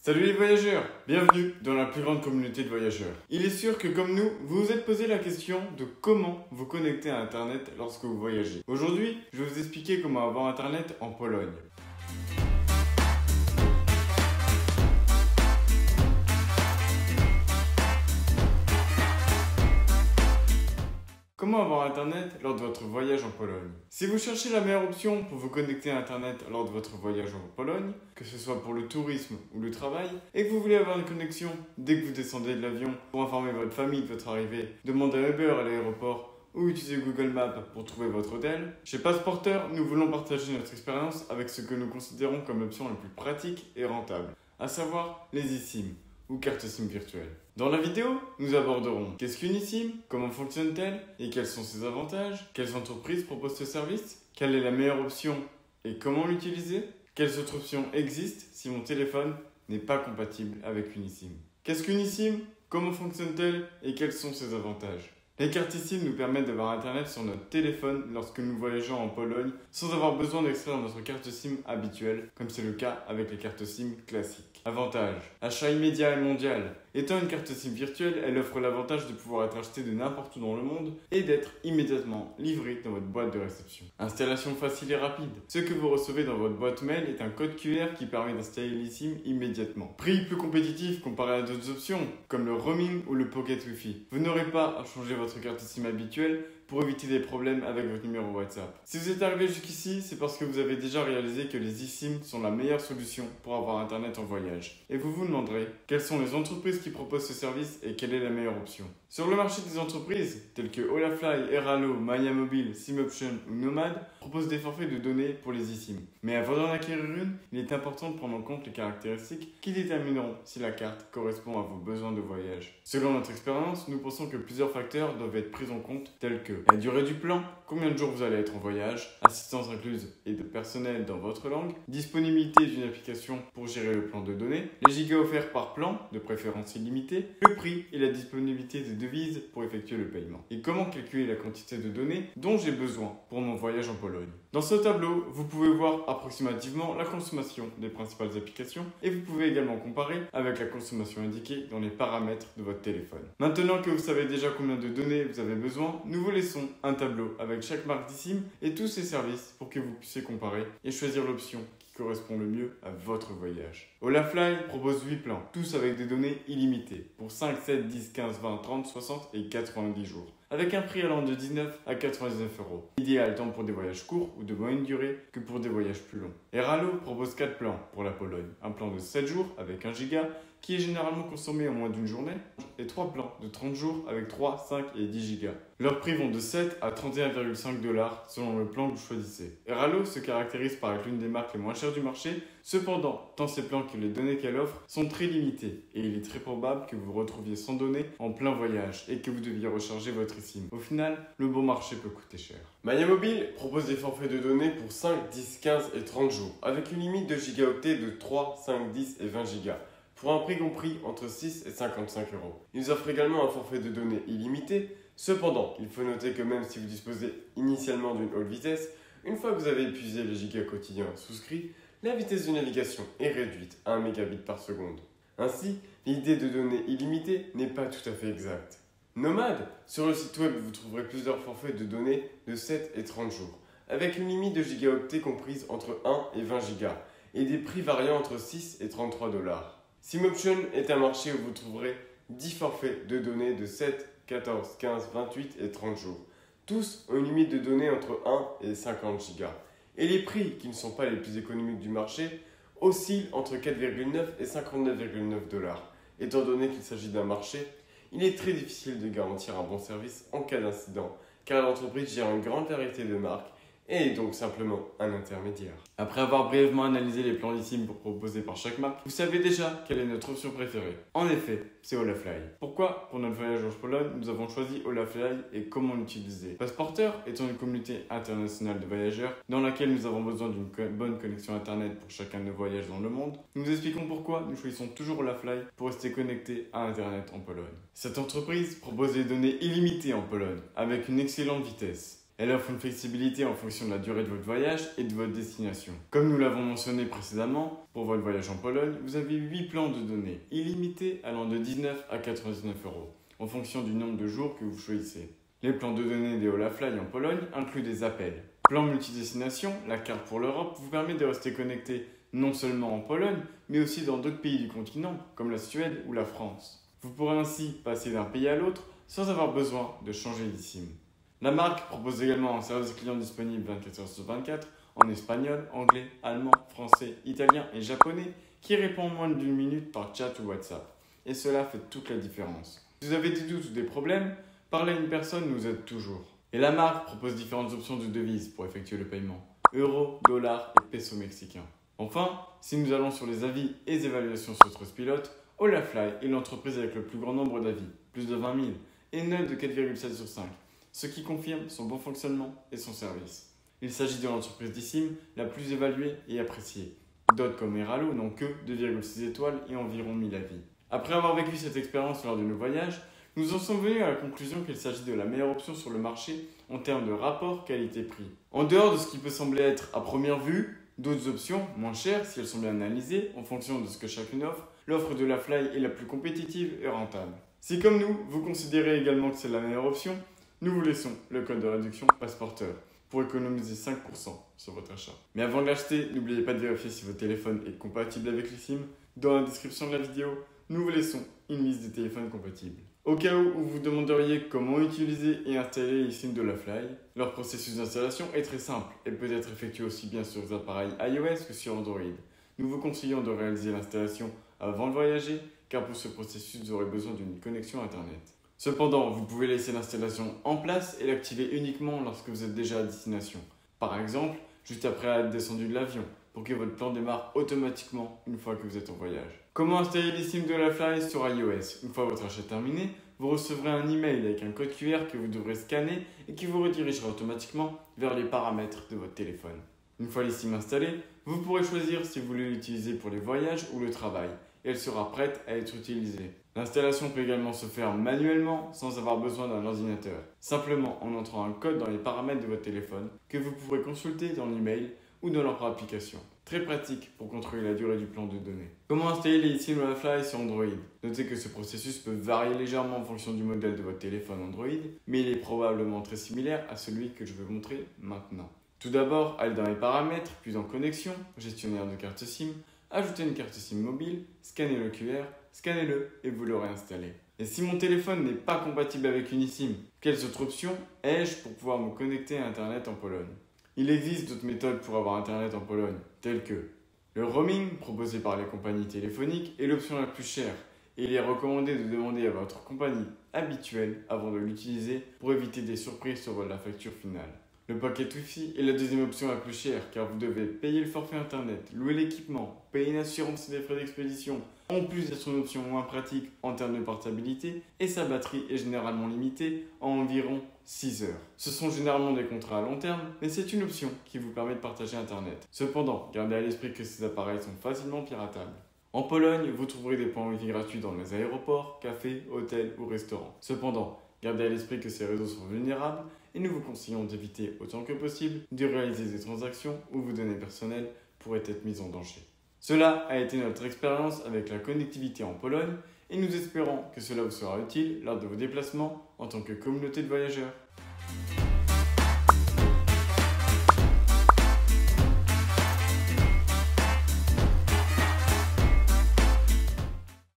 Salut les voyageurs, bienvenue dans la plus grande communauté de voyageurs. Il est sûr que comme nous, vous vous êtes posé la question de comment vous connecter à Internet lorsque vous voyagez. Aujourd'hui, je vais vous expliquer comment avoir Internet en Pologne. Comment avoir Internet lors de votre voyage en Pologne? Si vous cherchez la meilleure option pour vous connecter à Internet lors de votre voyage en Pologne, que ce soit pour le tourisme ou le travail, et que vous voulez avoir une connexion dès que vous descendez de l'avion pour informer votre famille de votre arrivée, demander un Uber à l'aéroport ou utiliser Google Maps pour trouver votre hôtel, chez Passeporteur, nous voulons partager notre expérience avec ce que nous considérons comme l'option la plus pratique et rentable, à savoir les eSIM ou cartes SIM virtuelles. Dans la vidéo, nous aborderons qu'est-ce qu'une eSIM, comment fonctionne-t-elle et quels sont ses avantages, quelles entreprises proposent ce service, quelle est la meilleure option et comment l'utiliser, quelles autres options existent si mon téléphone n'est pas compatible avec une eSIM. Qu'est-ce qu'une eSIM, comment fonctionne-t-elle et quels sont ses avantages? Les cartes eSIM nous permettent d'avoir Internet sur notre téléphone lorsque nous voyageons en Pologne sans avoir besoin d'extraire notre carte SIM habituelle, comme c'est le cas avec les cartes SIM classiques. Avantage: achat immédiat et mondial. Étant une carte SIM virtuelle, elle offre l'avantage de pouvoir être achetée de n'importe où dans le monde et d'être immédiatement livrée dans votre boîte de réception. Installation facile et rapide. Ce que vous recevez dans votre boîte mail est un code QR qui permet d'installer l'eSIM immédiatement. Prix plus compétitif comparé à d'autres options, comme le roaming ou le pocket Wi-Fi. Vous n'aurez pas à changer votre carte SIM habituelle pour éviter des problèmes avec votre numéro WhatsApp. Si vous êtes arrivé jusqu'ici, c'est parce que vous avez déjà réalisé que les eSIM sont la meilleure solution pour avoir Internet en voyage. Et vous vous demanderez quelles sont les entreprises qui proposent ce service et quelle est la meilleure option. Sur le marché des entreprises, telles que Olafly, Airalo, MyAmobile, SimOption ou Nomad, proposent des forfaits de données pour les eSIM. Mais avant d'en acquérir une, il est important de prendre en compte les caractéristiques qui détermineront si la carte correspond à vos besoins de voyage. Selon notre expérience, nous pensons que plusieurs facteurs doivent être pris en compte, tels que la durée du plan, combien de jours vous allez être en voyage, assistance incluse et de personnel dans votre langue, disponibilité d'une application pour gérer le plan de données, les gigas offerts par plan, de préférence illimité, le prix et la disponibilité des devises pour effectuer le paiement. Et comment calculer la quantité de données dont j'ai besoin pour mon voyage en Pologne. Dans ce tableau, vous pouvez voir approximativement la consommation des principales applications et vous pouvez également comparer avec la consommation indiquée dans les paramètres de votre téléphone. Maintenant que vous savez déjà combien de données vous avez besoin, nous vous laissons un tableau avec chaque marque d'eSIM et tous ses services pour que vous puissiez comparer et choisir l'option qui correspond le mieux à votre voyage. Olafly propose 8 plans, tous avec des données illimitées, pour 5, 7, 10, 15, 20, 30, 60 et 90 jours, avec un prix allant de 19 à 99 €. Idéal tant pour des voyages courts ou de moyenne durée que pour des voyages plus longs. Airalo propose 4 plans pour la Pologne, un plan de 7 jours avec 1 giga, qui est généralement consommé en moins d'une journée, et 3 plans de 30 jours avec 3, 5 et 10 gigas. Leurs prix vont de 7 à 31,5 $ selon le plan que vous choisissez. Airalo se caractérise par être l'une des marques les moins chères du marché, cependant, tant ces plans que les données qu'elle offre sont très limitées, et il est très probable que vous vous retrouviez sans données en plein voyage et que vous deviez recharger votre eSIM. Au final, le bon marché peut coûter cher. MyAmobile propose des forfaits de données pour 5, 10, 15 et 30 jours, avec une limite de gigaoctets de 3, 5, 10 et 20 gigas, pour un prix compris entre 6 et 55 €. Ils offrent également un forfait de données illimité. Cependant, il faut noter que même si vous disposez initialement d'une haute vitesse, une fois que vous avez épuisé les gigas quotidiens souscrits, la vitesse de navigation est réduite à 1 mégabit par seconde. Ainsi, l'idée de données illimitées n'est pas tout à fait exacte. Nomad, sur le site web, vous trouverez plusieurs forfaits de données de 7 et 30 jours, avec une limite de gigaoctets comprise entre 1 et 20 gigas, et des prix variant entre 6 et 33 $. SimOption est un marché où vous trouverez 10 forfaits de données de 7, 14, 15, 28 et 30 jours. Tous ont une limite de données entre 1 et 50 gigas. Et les prix, qui ne sont pas les plus économiques du marché, oscillent entre 4,9 et 59,9 $. Étant donné qu'il s'agit d'un marché, il est très difficile de garantir un bon service en cas d'incident, car l'entreprise gère une grande variété de marques et est donc simplement un intermédiaire. Après avoir brièvement analysé les plans d'eSIM proposés par chaque marque, vous savez déjà quelle est notre option préférée. En effet, c'est Olafly. Pourquoi? Pour notre voyage en Pologne, nous avons choisi Olafly et comment l'utiliser. Passeporteur étant une communauté internationale de voyageurs dans laquelle nous avons besoin d'une bonne connexion Internet pour chacun de nos voyages dans le monde, nous vous expliquons pourquoi nous choisissons toujours Olafly pour rester connectés à Internet en Pologne. Cette entreprise propose des données illimitées en Pologne avec une excellente vitesse. Elle offre une flexibilité en fonction de la durée de votre voyage et de votre destination. Comme nous l'avons mentionné précédemment, pour votre voyage en Pologne, vous avez 8 plans de données, illimités allant de 19 à 99 €, en fonction du nombre de jours que vous choisissez. Les plans de données des Holafly en Pologne incluent des appels. Plan multidestination, la carte pour l'Europe, vous permet de rester connecté non seulement en Pologne, mais aussi dans d'autres pays du continent, comme la Suède ou la France. Vous pourrez ainsi passer d'un pays à l'autre sans avoir besoin de changer d'eSIM. La marque propose également un service client disponible 24h/24 en espagnol, anglais, allemand, français, italien et japonais qui répond en moins d'une minute par chat ou WhatsApp. Et cela fait toute la différence. Si vous avez des doutes ou des problèmes, parler à une personne nous aide toujours. Et la marque propose différentes options de devises pour effectuer le paiement. Euro, dollar et peso mexicain. Enfin, si nous allons sur les avis et les évaluations sur Trustpilot, Holafly est l'entreprise avec le plus grand nombre d'avis, plus de 20 000, et une note de 4,7 sur 5, ce qui confirme son bon fonctionnement et son service. Il s'agit de l'entreprise d'eSIM la plus évaluée et appréciée. D'autres comme Eralo n'ont que 2,6 étoiles et environ 1000 avis. Après avoir vécu cette expérience lors de nos voyages, nous en sommes venus à la conclusion qu'il s'agit de la meilleure option sur le marché en termes de rapport qualité-prix. En dehors de ce qui peut sembler être à première vue, d'autres options, moins chères si elles sont bien analysées en fonction de ce que chacune offre, l'offre de Holafly est la plus compétitive et rentable. Si comme nous, vous considérez également que c'est la meilleure option, nous vous laissons le code de réduction Passeporteur pour économiser 5% sur votre achat. Mais avant de l'acheter, n'oubliez pas de vérifier si votre téléphone est compatible avec l'eSIM. Dans la description de la vidéo, nous vous laissons une liste des téléphones compatibles. Au cas où vous vous demanderiez comment utiliser et installer l'eSIM de Holafly, leur processus d'installation est très simple et peut être effectué aussi bien sur les appareils iOS que sur Android. Nous vous conseillons de réaliser l'installation avant de voyager, car pour ce processus, vous aurez besoin d'une connexion Internet. Cependant, vous pouvez laisser l'installation en place et l'activer uniquement lorsque vous êtes déjà à destination. Par exemple, juste après être descendu de l'avion, pour que votre plan démarre automatiquement une fois que vous êtes en voyage. Comment installer l'eSIM de Holafly sur iOS? Une fois votre achat terminé, vous recevrez un email avec un code QR que vous devrez scanner et qui vous redirigera automatiquement vers les paramètres de votre téléphone. Une fois l'eSIM installée, vous pourrez choisir si vous voulez l'utiliser pour les voyages ou le travail et elle sera prête à être utilisée. L'installation peut également se faire manuellement sans avoir besoin d'un ordinateur, simplement en entrant un code dans les paramètres de votre téléphone que vous pourrez consulter dans l'email ou dans leur application. Très pratique pour contrôler la durée du plan de données. Comment installer les eSIM Holafly sur Android? Notez que ce processus peut varier légèrement en fonction du modèle de votre téléphone Android, mais il est probablement très similaire à celui que je vais vous montrer maintenant. Tout d'abord, allez dans les paramètres, puis en connexion, gestionnaire de carte SIM, ajoutez une carte SIM mobile, scannez le QR, scannez-le et vous l'aurez installé. Et si mon téléphone n'est pas compatible avec une eSIM, quelles autres options ai-je pour pouvoir me connecter à Internet en Pologne? Il existe d'autres méthodes pour avoir Internet en Pologne, telles que le roaming proposé par les compagnies téléphoniques est l'option la plus chère et il est recommandé de demander à votre compagnie habituelle avant de l'utiliser pour éviter des surprises sur la facture finale. Le paquet Wi-Fi est la deuxième option la plus chère car vous devez payer le forfait internet, louer l'équipement, payer une assurance et des frais d'expédition, en plus d'être une option moins pratique en termes de portabilité et sa batterie est généralement limitée à environ 6 heures. Ce sont généralement des contrats à long terme, mais c'est une option qui vous permet de partager internet. Cependant, gardez à l'esprit que ces appareils sont facilement piratables. En Pologne, vous trouverez des points Wi-Fi gratuits dans les aéroports, cafés, hôtels ou restaurants. Cependant, gardez à l'esprit que ces réseaux sont vulnérables et nous vous conseillons d'éviter autant que possible de réaliser des transactions où vos données personnelles pourraient être mises en danger. Cela a été notre expérience avec la connectivité en Pologne et nous espérons que cela vous sera utile lors de vos déplacements en tant que communauté de voyageurs.